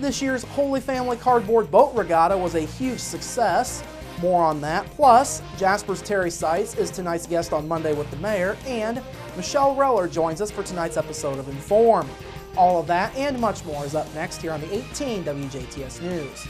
This year's Holy Family Cardboard Boat Regatta was a huge success. More on that. Plus, Jasper's Terry Seitz is tonight's guest on Monday with the Mayor, and Michelle Reller joins us for tonight's episode of Inform. All of that and much more is up next here on the 18 WJTS News.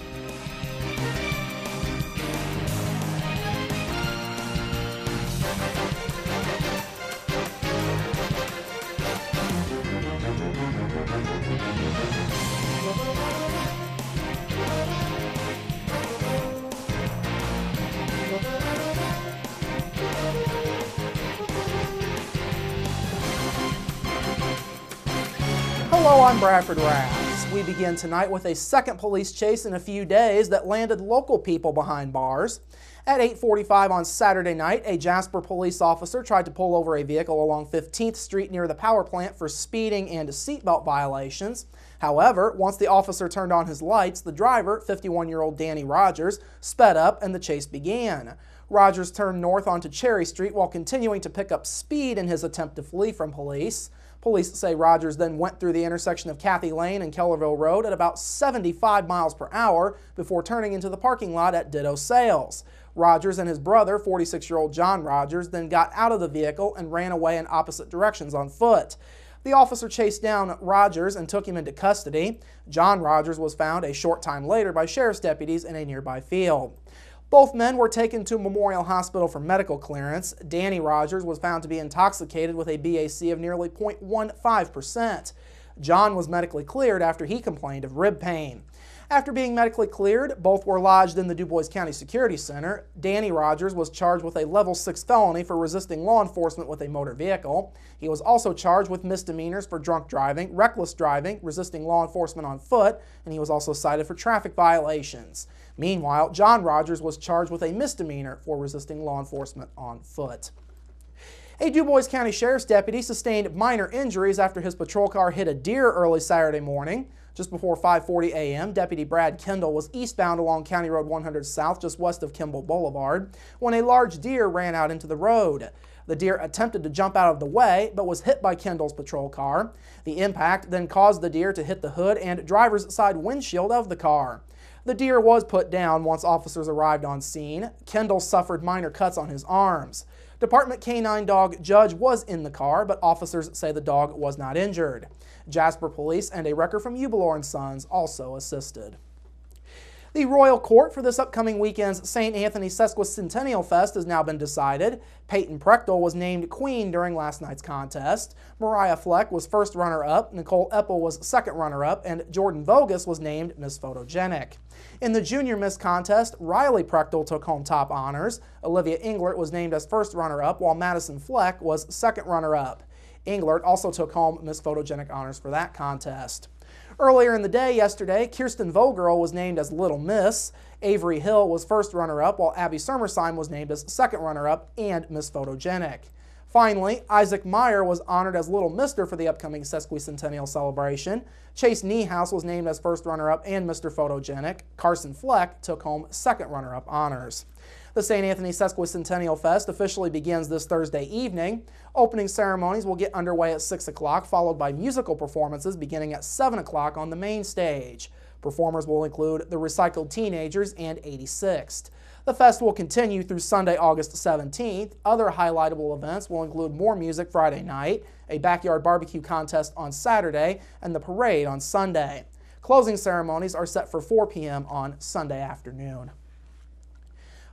Hello, I'm Bradford Raths. We begin tonight with a second police chase in a few days that landed local people behind bars. At 8:45 on Saturday night, a Jasper police officer tried to pull over a vehicle along 15th Street near the power plant for speeding and seatbelt violations. However, once the officer turned on his lights, the driver, 51-year-old Danny Rogers, sped up and the chase began. Rogers turned north onto Cherry Street while continuing to pick up speed in his attempt to flee from police. Police say Rogers then went through the intersection of Cathy Lane and Kellerville Road at about 75 miles per hour before turning into the parking lot at Ditto Sales. Rogers and his brother, 46-year-old John Rogers, then got out of the vehicle and ran away in opposite directions on foot. The officer chased down Rogers and took him into custody. John Rogers was found a short time later by sheriff's deputies in a nearby field. Both men were taken to Memorial Hospital for medical clearance. Danny Rogers was found to be intoxicated with a BAC of nearly 0.15%. John was medically cleared after he complained of rib pain. After being medically cleared, both were lodged in the Du Bois County Security Center. Danny Rogers was charged with a level 6 felony for resisting law enforcement with a motor vehicle. He was also charged with misdemeanors for drunk driving, reckless driving, resisting law enforcement on foot, and he was also cited for traffic violations. Meanwhile, John Rogers was charged with a misdemeanor for resisting law enforcement on foot. A Du Bois County Sheriff's deputy sustained minor injuries after his patrol car hit a deer early Saturday morning. Just before 5:40 a.m., Deputy Brad Kendall was eastbound along County Road 100 South, just west of Kimball Boulevard, when a large deer ran out into the road. The deer attempted to jump out of the way, but was hit by Kendall's patrol car. The impact then caused the deer to hit the hood and driver's side windshield of the car. The deer was put down once officers arrived on scene. Kendall suffered minor cuts on his arms. Department K-9 dog Judge was in the car, but officers say the dog was not injured. Jasper Police and a wrecker from Ubelor & Sons also assisted. The Royal Court for this upcoming weekend's St. Anthony Sesquicentennial Fest has now been decided. Peyton Prechtel was named Queen during last night's contest. Mariah Fleck was first runner-up, Nicole Eppel was second runner-up, and Jordan Vogus was named Miss Photogenic. In the Junior Miss contest, Riley Prechtel took home top honors. Olivia Englert was named as first runner-up, while Madison Fleck was second runner-up. Englert also took home Miss Photogenic honors for that contest. Earlier in the day yesterday, Kirsten Vogel was named as Little Miss. Avery Hill was first runner-up, while Abby Sermersheim was named as second runner-up and Miss Photogenic. Finally, Isaac Meyer was honored as Little Mister for the upcoming Sesquicentennial celebration. Chase Niehaus was named as first runner-up and Mr. Photogenic. Carson Fleck took home second runner-up honors. The St. Anthony Sesquicentennial Fest officially begins this Thursday evening. Opening ceremonies will get underway at 6 o'clock, followed by musical performances beginning at 7 o'clock on the main stage. Performers will include the Recycled Teenagers and 86th. The fest will continue through Sunday, August 17th. Other highlightable events will include more music Friday night, a backyard barbecue contest on Saturday, and the parade on Sunday. Closing ceremonies are set for 4 p.m. on Sunday afternoon.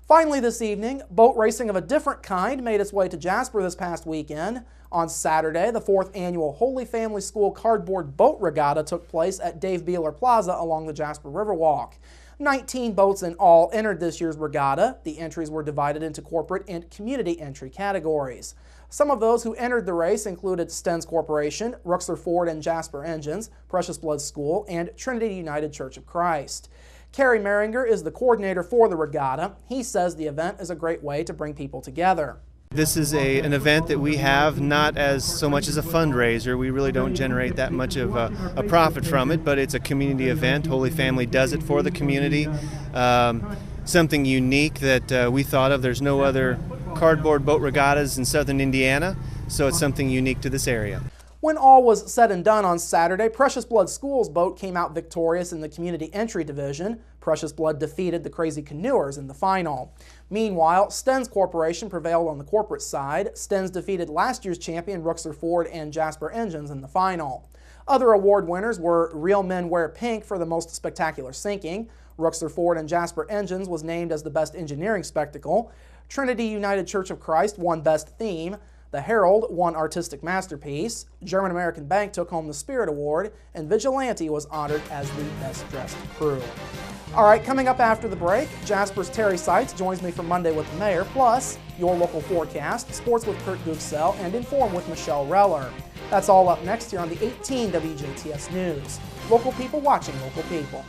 Finally this evening, boat racing of a different kind made its way to Jasper this past weekend. On Saturday, the 4th annual Holy Family School Cardboard Boat Regatta took place at Dave Beeler Plaza along the Jasper Riverwalk. 19 boats in all entered this year's regatta. The entries were divided into corporate and community entry categories. Some of those who entered the race included Stens Corporation, Ruxler Ford and Jasper Engines, Precious Blood School, and Trinity United Church of Christ. Kerry Meringer is the coordinator for the regatta. He says the event is a great way to bring people together. This is an event that we have not as so much as a fundraiser. We really don't generate that much of a profit from it, but it's a community event. Holy Family does it for the community. Something unique that we thought of. There's no other cardboard boat regattas in southern Indiana, so it's something unique to this area. When all was said and done on Saturday, Precious Blood School's boat came out victorious in the Community Entry Division. Precious Blood defeated the Crazy Canoers in the final. Meanwhile, Stens Corporation prevailed on the corporate side. Stens defeated last year's champion Rooksor Ford and Jasper Engines in the final. Other award winners were Real Men Wear Pink for the most spectacular sinking. Rooksor Ford and Jasper Engines was named as the best engineering spectacle. Trinity United Church of Christ won best theme. The Herald won Artistic Masterpiece, German American Bank took home the Spirit Award, and Vigilante was honored as the Best Dressed Crew. All right, coming up after the break, Jasper's Terry Seitz joins me for Monday with the Mayor, plus your local forecast, sports with Kurt Gooksell, and Inform with Michelle Reller. That's all up next here on the 18 WJTS News. Local people watching local people.